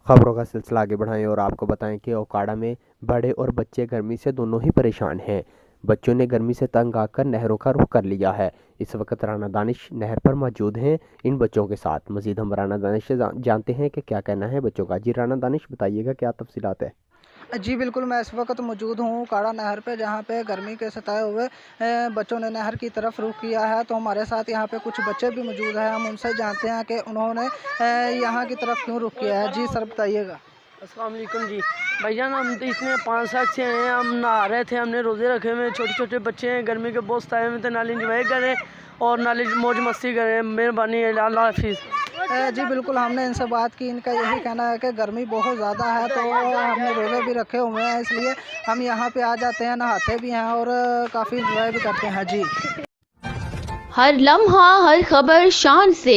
खबरों का सिलसिला आगे बढ़ाएं और आपको बताएं कि ओकाड़ा में बड़े और बच्चे गर्मी से दोनों ही परेशान हैं। बच्चों ने गर्मी से तंग आकर नहरों का रुख कर लिया है। इस वक्त राना दानिश नहर पर मौजूद हैं इन बच्चों के साथ। मजीद हम राना दानिश से जानते हैं कि क्या कहना है बच्चों का। जी राना दानिश, बताइएगा क्या तफसीलात है। जी बिल्कुल, मैं इस वक्त मौजूद हूँ काड़ा नहर पे, जहाँ पे गर्मी के सताए हुए बच्चों ने नहर की तरफ रुख किया है। तो हमारे साथ यहाँ पे कुछ बच्चे भी मौजूद हैं, हम उनसे जानते हैं कि उन्होंने यहाँ की तरफ क्यों रुख किया है। जी सर, बताइएगा। अस्सलाम वालेकुम जी भाईजान, हम तो इसमें 5 साल से हैं। हम नहा रहे थे, हमने रोज़े रखे हुए, छोटे छोटे बच्चे हैं, गर्मी के बहुत सताए हुए थे। नाले इंजॉय करें और नाले मौज मस्ती करें। मेहरबानी, अल्लाह हाफिज़। जी बिल्कुल, हमने इनसे बात की, इनका यही कहना है कि गर्मी बहुत ज़्यादा है, तो हमने रोज़े भी रखे हुए हैं, इसलिए हम यहाँ पे आ जाते हैं, नहाते भी हैं और काफ़ी इंजॉय भी करते हैं। जी, हर लम्हा हर खबर शान से